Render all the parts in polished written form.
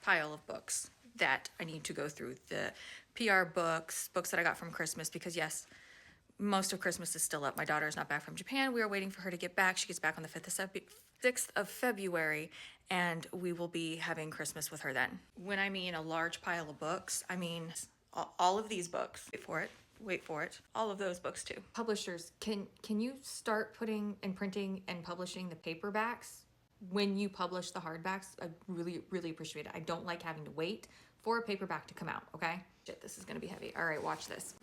pile of books that I need to go through. The PR books that I got from Christmas, because yes, most of Christmas is still up. My daughter is not back from Japan. We are waiting for her to get back. She gets back on the 6th of February, and we will be having Christmas with her then. When I mean a large pile of books, I mean all of these books. Wait for it. All of those books too. Publishers, can you start putting and printing and publishing the paperbacks when you publish the hardbacks? I really, really appreciate it. I don't like having to wait for a paperback to come out, okay? Shit, this is gonna be heavy. All right, watch this.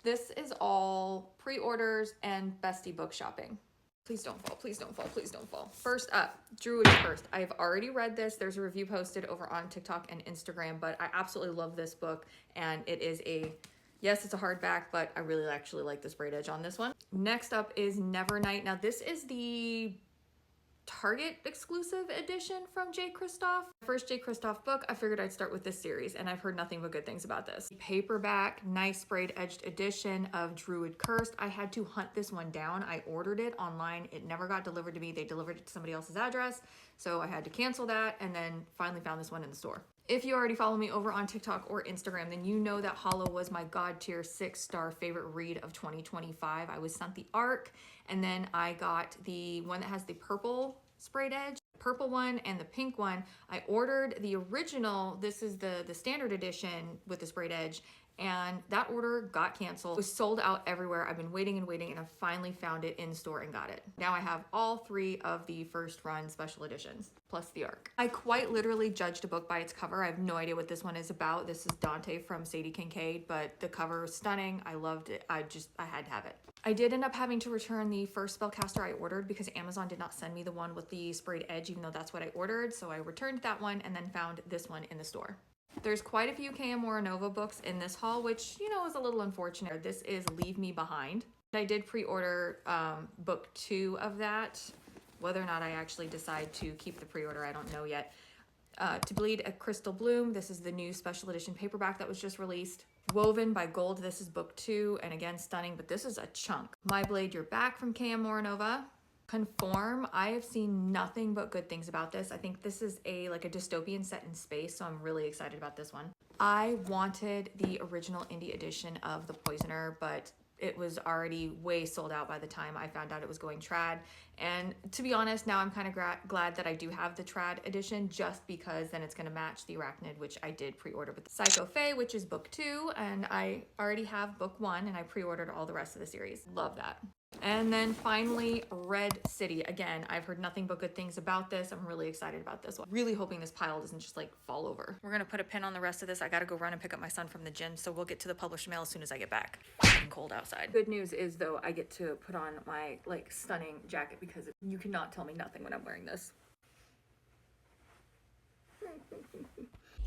This is all pre-orders and bestie book shopping. Please don't fall, please don't fall, please don't fall. First up, Druid Cursed. I have already read this. There's a review posted over on TikTok and Instagram, but I absolutely love this book, and it is yes, it's a hardback, but I really actually like the sprayed edge on this one. Next up is Nevernight. Now this is the Target exclusive edition from J. Kristoff. First J. Kristoff book, I figured I'd start with this series, and I've heard nothing but good things about this. Paperback, nice sprayed edged edition of Druid Cursed. I had to hunt this one down. I ordered it online. It never got delivered to me. They delivered it to somebody else's address, so I had to cancel that, and then finally found this one in the store. If you already follow me over on TikTok or Instagram, then you know that Hollow was my God tier 6-star favorite read of 2025. I was sent the ARC, and then I got the one that has the purple sprayed edge, purple one and the pink one. I ordered the original. This is the standard edition with the sprayed edge, and that order got canceled. It was sold out everywhere. I've been waiting and waiting, and I finally found it in store and got it. Now I have all 3 of the first run special editions, plus the ARC. I quite literally judged a book by its cover. I have no idea what this one is about. This is Dante from Sadie Kincaid, but the cover was stunning. I loved it. I had to have it. I did end up having to return the first spellcaster I ordered because Amazon did not send me the one with the sprayed edge, even though that's what I ordered. So I returned that one and then found this one in the store. There's quite a few K.M. Moranova books in this haul, which, you know, is a little unfortunate. This is Leave Me Behind. I did pre-order book 2 of that. Whether or not I actually decide to keep the pre-order, I don't know yet. To Bleed a Crystal Bloom. This is the new special edition paperback that was just released. Woven by Gold. This is book 2, and again, stunning, but this is a chunk. My Blade, You're Back from K.M. Moranova. Conform. I have seen nothing but good things about this. I think this is like a dystopian set in space, so I'm really excited about this one. I wanted the original indie edition of The Poisoner, but it was already way sold out by the time I found out it was going trad. And to be honest, now I'm kind of glad that I do have the trad edition, just because then it's going to match the Arachnid, which I did pre-order with Psycho Fae, which is book 2, and I already have book 1, and I pre-ordered all the rest of the series. Love that. And then finally, Red City. Again, I've heard nothing but good things about this. I'm really excited about this one. Really hoping this pile doesn't just like fall over. We're gonna put a pin on the rest of this. I gotta go run and pick up my son from the gym, so we'll get to the published mail as soon as I get back. It's cold outside. Good news is though, I get to put on my like stunning jacket because you cannot tell me nothing when I'm wearing this.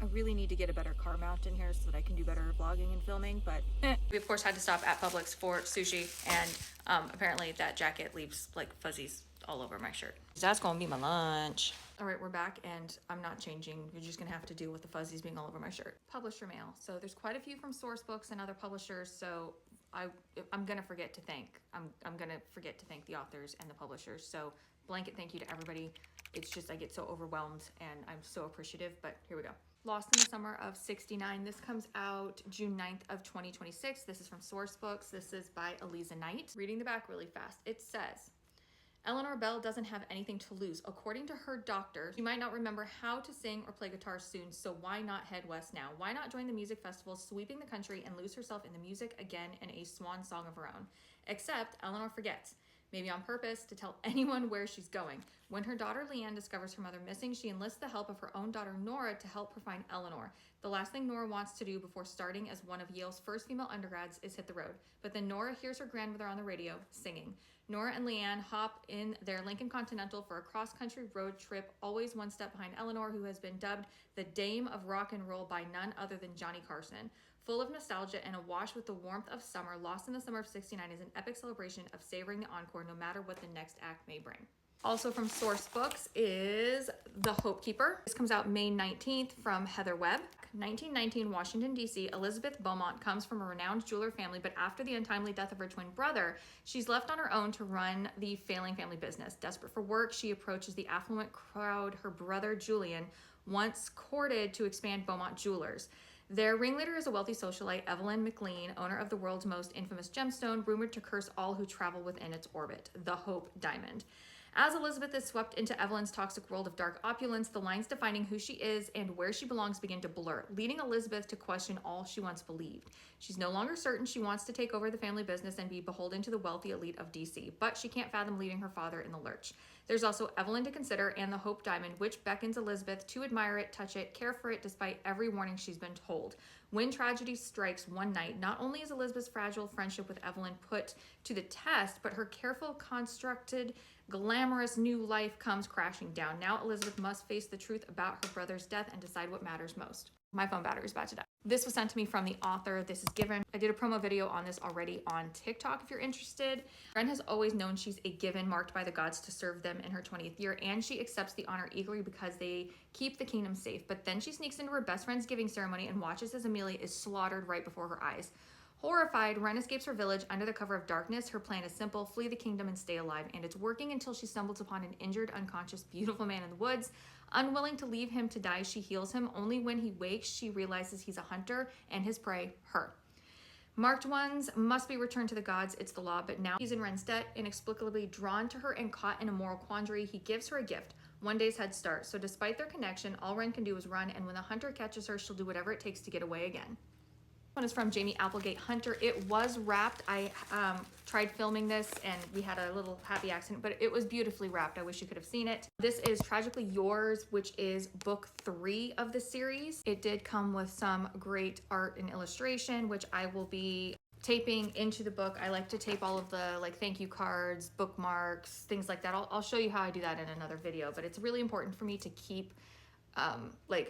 I really need to get a better car mount in here so that I can do better vlogging and filming, but we of course had to stop at Publix for sushi, and apparently that jacket leaves like fuzzies all over my shirt. That's gonna be my lunch. All right, we're back, and I'm not changing. You're just gonna have to deal with the fuzzies being all over my shirt. Publisher mail. So there's quite a few from Source Books and other publishers, so I'm gonna forget to thank. I'm gonna forget to thank the authors and the publishers. So blanket thank you to everybody. It's just I get so overwhelmed, and I'm so appreciative, but here we go. Lost in the Summer of 69. This comes out June 9th of 2026. This is from Source Books. This is by Eliza Knight. Reading the back really fast. It says, Eleanor Bell doesn't have anything to lose. According to her doctor, she might not remember how to sing or play guitar soon, so why not head west now? Why not join the music festival sweeping the country and lose herself in the music again in a swan song of her own? Except Eleanor forgets. Maybe on purpose, to tell anyone where she's going. When her daughter Leanne discovers her mother missing, she enlists the help of her own daughter Nora to help her find Eleanor. The last thing Nora wants to do before starting as one of Yale's first female undergrads is hit the road. But then Nora hears her grandmother on the radio singing. Nora and Leanne hop in their Lincoln Continental for a cross-country road trip, always one step behind Eleanor, who has been dubbed the Dame of Rock and Roll by none other than Johnny Carson. Full of nostalgia and awash with the warmth of summer, Lost in the Summer of 69 is an epic celebration of savoring the encore no matter what the next act may bring. Also from Source Books is The Hope Keeper. This comes out May 19th from Heather Webb. 1919, Washington, D.C. Elizabeth Beaumont comes from a renowned jeweler family, but after the untimely death of her twin brother, she's left on her own to run the failing family business. Desperate for work, she approaches the affluent crowd her brother Julian once courted to expand Beaumont Jewelers. Their ringleader is a wealthy socialite, Evelyn McLean, owner of the world's most infamous gemstone, rumored to curse all who travel within its orbit, the Hope Diamond. As Elizabeth is swept into Evelyn's toxic world of dark opulence, the lines defining who she is and where she belongs begin to blur, leading Elizabeth to question all she once believed. She's no longer certain she wants to take over the family business and be beholden to the wealthy elite of DC, but she can't fathom leaving her father in the lurch. There's also Evelyn to consider and the Hope Diamond, which beckons Elizabeth to admire it, touch it, care for it, despite every warning she's been told. When tragedy strikes one night, not only is Elizabeth's fragile friendship with Evelyn put to the test, but her careful, constructed, glamorous new life comes crashing down. Now Elizabeth must face the truth about her brother's death and decide what matters most. My phone battery is about to die. This was sent to me from the author. This is given. I did a promo video on this already on TikTok if you're interested. Ren has always known she's a given marked by the gods to serve them in her 20th year, and she accepts the honor eagerly because they keep the kingdom safe. But then she sneaks into her best friend's giving ceremony and watches as Amelia is slaughtered right before her eyes. Horrified, Ren escapes her village under the cover of darkness. Her plan is simple: flee the kingdom and stay alive. And it's working until she stumbles upon an injured, unconscious, beautiful man in the woods. Unwilling to leave him to die, she heals him. Only when he wakes, she realizes he's a hunter and his prey, her. Marked ones must be returned to the gods. It's the law. But now he's in Ren's debt, inexplicably drawn to her and caught in a moral quandary. He gives her a gift, one day's head start. So despite their connection, all Ren can do is run. And when the hunter catches her, she'll do whatever it takes to get away again. One is from Jamie Applegate Hunter. It was wrapped. I tried filming this and we had a little happy accident, but it was beautifully wrapped. I wish you could have seen it. This is Tragically Yours, which is book 3 of the series. It did come with some great art and illustration, which I will be taping into the book. I like to tape all of the thank you cards, bookmarks, things like that. I'll show you how I do that in another video, but it's really important for me to keep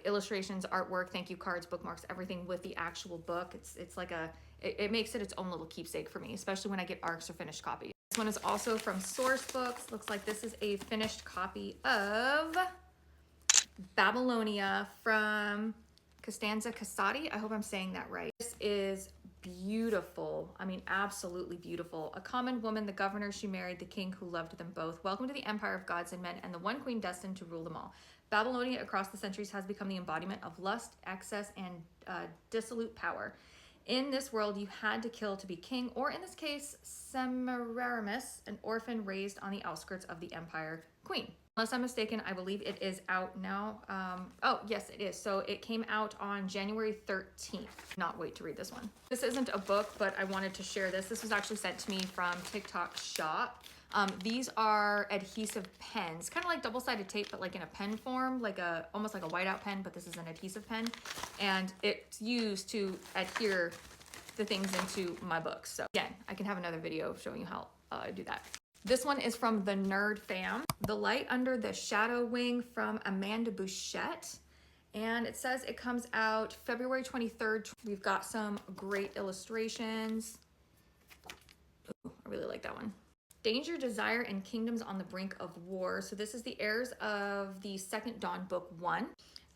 illustrations, artwork, thank you cards, bookmarks, everything with the actual book. It's like it makes it its own little keepsake for me, especially when I get ARCs or finished copies. This one is also from Source Books. Looks like this is a finished copy of Babylonia from Costanza Casati. I hope I'm saying that right. This is beautiful. I mean, absolutely beautiful. A common woman, the governor she married, the king who loved them both. Welcome to the empire of gods and men and the one queen destined to rule them all. Babylonia across the centuries has become the embodiment of lust, excess, and dissolute power. In this world, you had to kill to be king, or in this case, Semiramis, an orphan raised on the outskirts of the empire, queen. Unless I'm mistaken, I believe it is out now. Oh, yes, it is. So it came out on January 13th. Not wait to read this one. This isn't a book, but I wanted to share this. This was actually sent to me from TikTok Shop. These are adhesive pens, kind of like double-sided tape, but like in a pen form, almost like a whiteout pen, but this is an adhesive pen. And it's used to adhere the things into my books. So again, I can have another video showing you how I do that. This one is from the Nerd Fam. The Light Under the Shadow Wing from Amanda Bouchette. And it says it comes out February 23rd. We've got some great illustrations. Ooh, I really like that one. Danger, Desire, and Kingdoms on the Brink of War. So this is the heirs of the Second Dawn, Book 1.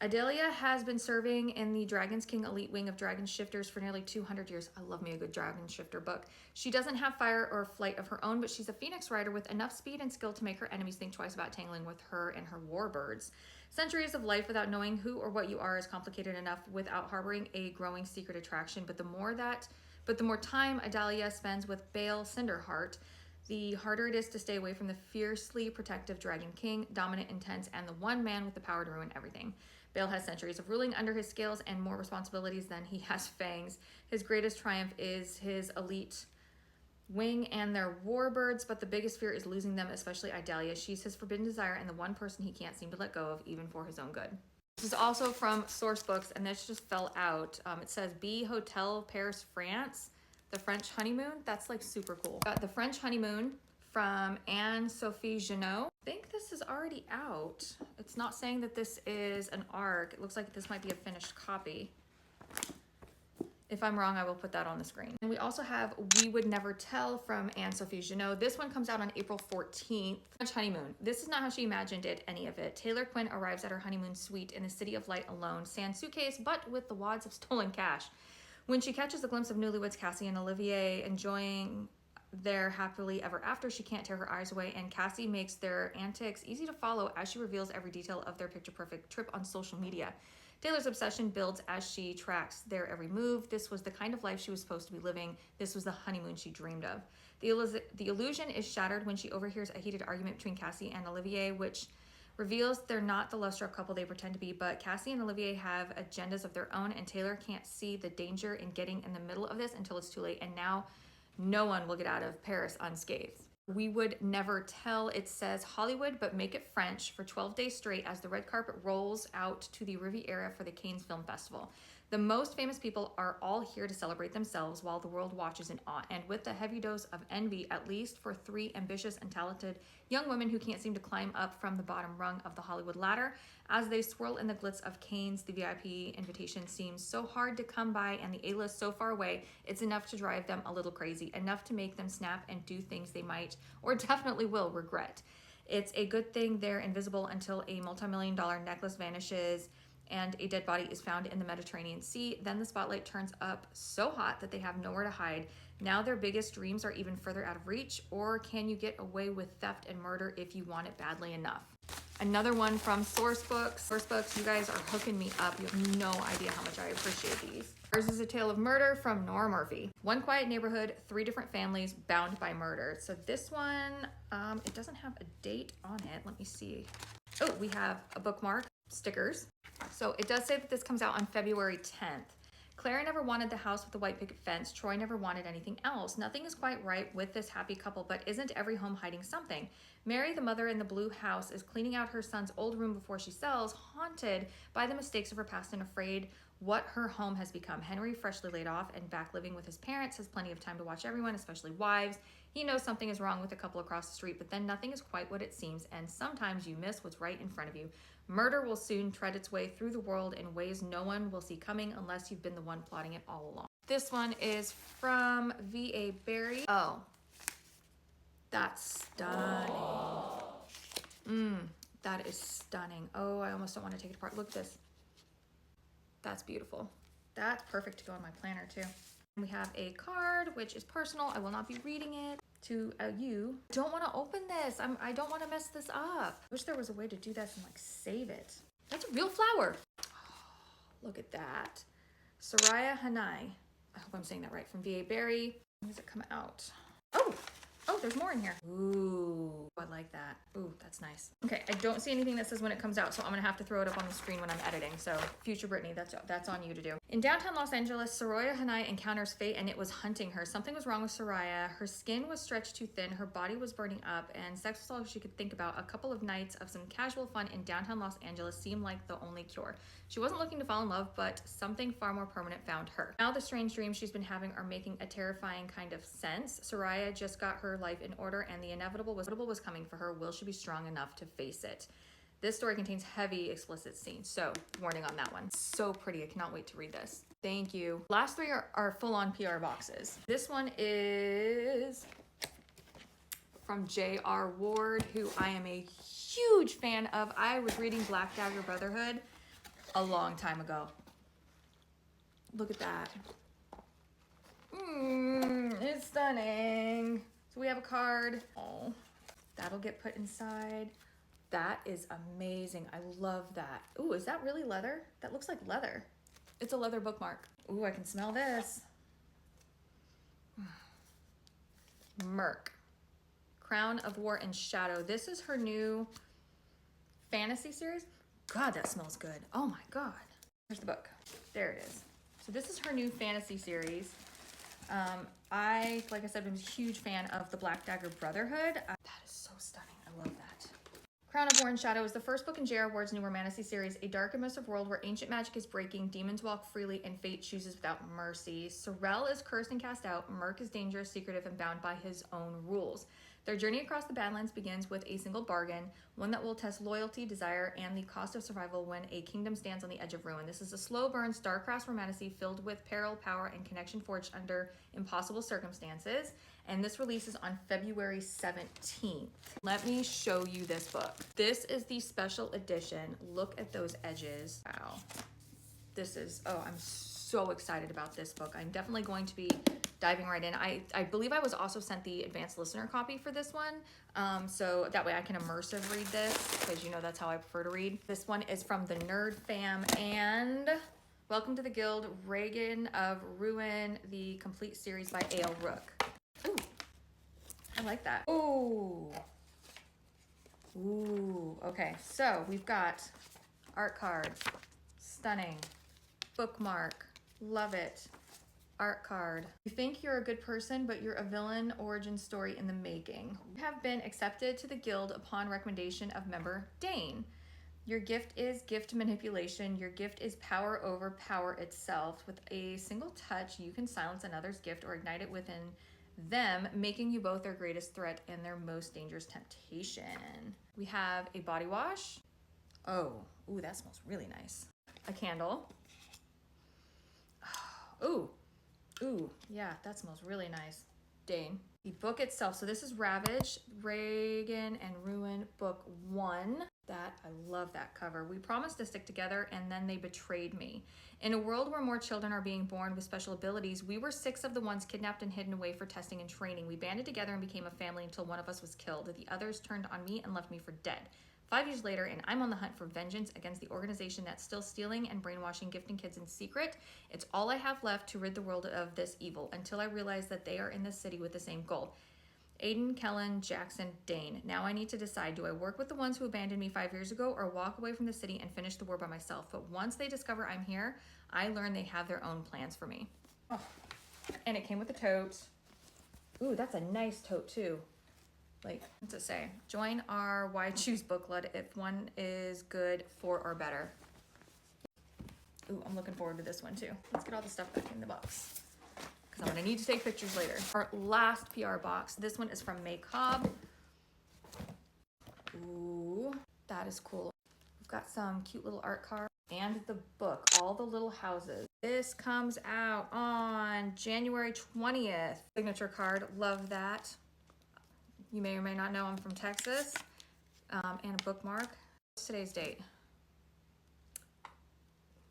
Adelia has been serving in the Dragon's King elite wing of Dragon Shifters for nearly 200 years. I love me a good Dragon Shifter book. She doesn't have fire or flight of her own, but she's a Phoenix rider with enough speed and skill to make her enemies think twice about tangling with her and her warbirds. Centuries of life without knowing who or what you are is complicated enough without harboring a growing secret attraction. But the more time Adalia spends with Bale Cinderheart, the harder it is to stay away from the fiercely protective Dragon King, dominant, intense, and the one man with the power to ruin everything. Bale has centuries of ruling under his scales and more responsibilities than he has fangs. His greatest triumph is his elite wing and their warbirds, but the biggest fear is losing them, especially Idalia. She's his forbidden desire and the one person he can't seem to let go of, even for his own good. This is also from Source Books, and this just fell out. It says B Hotel Paris, France. The French Honeymoon. That's like super cool. Got The French Honeymoon from Anne-Sophie Genot. I think this is already out. It's not saying that this is an ARC. It looks like this might be a finished copy. If I'm wrong, I will put that on the screen. And we also have We Would Never Tell from Anne-Sophie Junot. This one comes out on April 14th. Honeymoon. This is not how she imagined it, any of it. Taylor Quinn arrives at her honeymoon suite in the City of Light alone, sans suitcase, but with the wads of stolen cash. When she catches a glimpse of newlyweds Cassie and Olivier enjoying their happily ever after, she can't tear her eyes away, and Cassie makes their antics easy to follow as she reveals every detail of their picture-perfect trip on social media. Taylor's obsession builds as she tracks their every move. This was the kind of life she was supposed to be living. This was the honeymoon she dreamed of. The illusion is shattered when she overhears a heated argument between Cassie and Olivier, which reveals they're not the love-struck couple they pretend to be, but Cassie and Olivier have agendas of their own, and Taylor can't see the danger in getting in the middle of this until it's too late, and now no one will get out of Paris unscathed. We Would Never Tell, it says Hollywood, but make it French for 12 days straight as the red carpet rolls out to the Riviera for the Cannes Film Festival. The most famous people are all here to celebrate themselves while the world watches in awe, and with a heavy dose of envy, at least for three ambitious and talented young women who can't seem to climb up from the bottom rung of the Hollywood ladder. As they swirl in the glitz of Cannes, the VIP invitation seems so hard to come by and the A-list so far away, it's enough to drive them a little crazy, enough to make them snap and do things they might, or definitely will, regret. It's a good thing they're invisible until a multi-million-dollar necklace vanishes and a dead body is found in the Mediterranean Sea. Then the spotlight turns up so hot that they have nowhere to hide. Now their biggest dreams are even further out of reach, or can you get away with theft and murder if you want it badly enough? Another one from Sourcebooks. Sourcebooks, you guys are hooking me up. You have no idea how much I appreciate these. Ours is A Tale of Murder from Nora Murphy. One quiet neighborhood, three different families bound by murder. So this one, it doesn't have a date on it. Let me see. Oh, we have a bookmark, stickers. So it does say that this comes out on February 10th. Clara never wanted the house with the white picket fence. Troy never wanted anything else. Nothing is quite right with this happy couple, but isn't every home hiding something? Mary, the mother in the blue house, is cleaning out her son's old room before she sells, haunted by the mistakes of her past and afraid what her home has become. Henry, freshly laid off and back living with his parents, has plenty of time to watch everyone, especially wives. He knows something is wrong with the couple across the street, but then nothing is quite what it seems, and sometimes you miss what's right in front of you. Murder will soon tread its way through the world in ways no one will see coming unless you've been the one plotting it all along. This one is from V.A. Barry. Oh, that's stunning. That is stunning. Oh, I almost don't want to take it apart. Look at this. That's beautiful. That's perfect to go in my planner too. We have a card, which is personal. I will not be reading it to you. Don't want to open this. I don't want to mess this up. I wish there was a way to do this and like save it. That's a real flower. Oh, look at that. Soraya Hanai. I hope I'm saying that right. From V.A. Barry. When does it come out? Oh, there's more in here. Ooh, I like that. Ooh, that's nice. Okay, I don't see anything that says when it comes out, so I'm gonna have to throw it up on the screen when I'm editing. So, future Brittany, that's on you to do. In downtown Los Angeles, Soraya Hanai encounters fate, and it was hunting her. Something was wrong with Soraya. Her skin was stretched too thin, her body was burning up, and sex was all she could think about. A couple of nights of some casual fun in downtown Los Angeles seemed like the only cure. She wasn't looking to fall in love, but something far more permanent found her. Now the strange dreams she's been having are making a terrifying kind of sense. Soraya just got her life in order, and the inevitable was coming for her. Will she be strong enough to face it? This story contains heavy explicit scenes, so warning on that one. So pretty. I cannot wait to read this. Thank you. Last three are full-on PR boxes. This one is from J.R. Ward, who I am a huge fan of. I was reading Black Dagger Brotherhood a long time ago. Look at that. It's stunning. So we have a card. Oh, that'll get put inside. That is amazing. I love that. Ooh, is that really leather? That looks like leather. It's a leather bookmark. Ooh, I can smell this. Merc. Crown of War and Shadow. This is her new fantasy series. God, that smells good. Oh my God. Here's the book. There it is. So this is her new fantasy series. Like I said, I'm a huge fan of the Black Dagger Brotherhood. That is so stunning. I love that. Crown of War and Shadow is the first book in J.R. Ward's new romantasy series, a dark and immersive world where ancient magic is breaking, demons walk freely, and fate chooses without mercy. Sorrel is cursed and cast out. Merc is dangerous, secretive, and bound by his own rules. Their journey across the Badlands begins with a single bargain, one that will test loyalty, desire, and the cost of survival when a kingdom stands on the edge of ruin. This is a slow burn, star-crossed romantasy filled with peril, power, and connection forged under impossible circumstances. And this releases on February 17th. Let me show you this book. This is the special edition. Look at those edges. Wow. This is, oh, I'm so excited about this book. I'm definitely going to be diving right in. I believe I was also sent the advanced listener copy for this one. So that way I can immersive read this, because you know that's how I prefer to read. This one is from the Nerd Fam, and Welcome to the Guild, Reagan of Ruin, the complete series by A.L. Rook. Ooh, I like that. Ooh. Ooh, okay. So we've got art cards, stunning, bookmark, love it. Art card. You think you're a good person, but you're a villain origin story in the making. You have been accepted to the guild upon recommendation of member Dane. Your gift is gift manipulation. Your gift is power over power itself. With a single touch, you can silence another's gift or ignite it within them, making you both their greatest threat and their most dangerous temptation. We have a body wash. Oh, ooh, that smells really nice. A candle. Ooh. Ooh, yeah, that smells really nice. Dane. The book itself, so this is Ravage, Reagan and Ruin, book 1. That, I love that cover. We promised to stick together and then they betrayed me. In a world where more children are being born with special abilities, we were 6 of the ones kidnapped and hidden away for testing and training. We banded together and became a family until one of us was killed. The others turned on me and left me for dead. 5 years later, and I'm on the hunt for vengeance against the organization that's still stealing and brainwashing gifting kids in secret. It's all I have left to rid the world of this evil until I realize that they are in this city with the same goal. Aiden, Kellen, Jackson, Dane. Now I need to decide, do I work with the ones who abandoned me 5 years ago or walk away from the city and finish the war by myself? But once they discover I'm here, I learn they have their own plans for me. Oh. And it came with a tote. Ooh, that's a nice tote too. Like, what's it say? Join our Why Choose book club if one is good, 4 or better. Ooh, I'm looking forward to this one too. Let's get all the stuff back in the box, because I'm gonna need to take pictures later. Our last PR box. This one is from May Cobb. Ooh, that is cool. We've got some cute little art cards and the book, All the Little Houses. This comes out on January 20th. Signature card, love that. You may or may not know I'm from Texas. And a bookmark. What's today's date?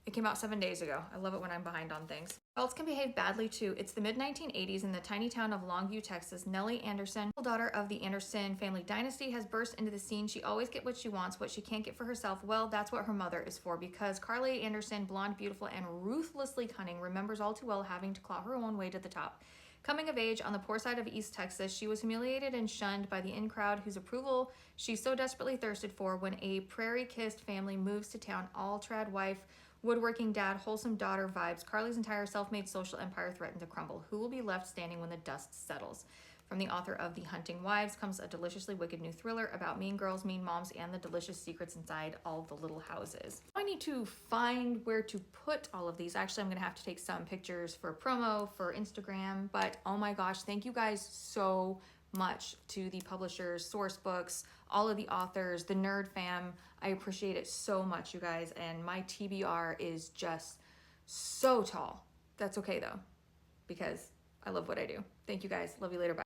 It came out 7 days ago. I love it when I'm behind on things. Adults can behave badly too. It's the mid-1980s in the tiny town of Longview, Texas. Nellie Anderson, daughter of the Anderson family dynasty, has burst into the scene. She always gets what she wants, what she can't get for herself. Well, that's what her mother is for, because Carly Anderson, blonde, beautiful, and ruthlessly cunning, remembers all too well having to claw her own way to the top. Coming of age on the poor side of East Texas, she was humiliated and shunned by the in-crowd whose approval she so desperately thirsted for. When a prairie-kissed family moves to town, all-trad wife, woodworking dad, wholesome daughter vibes, Carly's entire self-made social empire threatened to crumble. Who will be left standing when the dust settles? From the author of The Hunting Wives comes a deliciously wicked new thriller about mean girls, mean moms, and the delicious secrets inside all the little houses. I need to find where to put all of these. Actually, I'm gonna have to take some pictures for promo, for Instagram, but oh my gosh, thank you guys so much to the publishers, source books, all of the authors, the Nerd Fam. I appreciate it so much, you guys, and my TBR is just so tall. That's okay though, because I love what I do. Thank you guys. Love you later. Bye.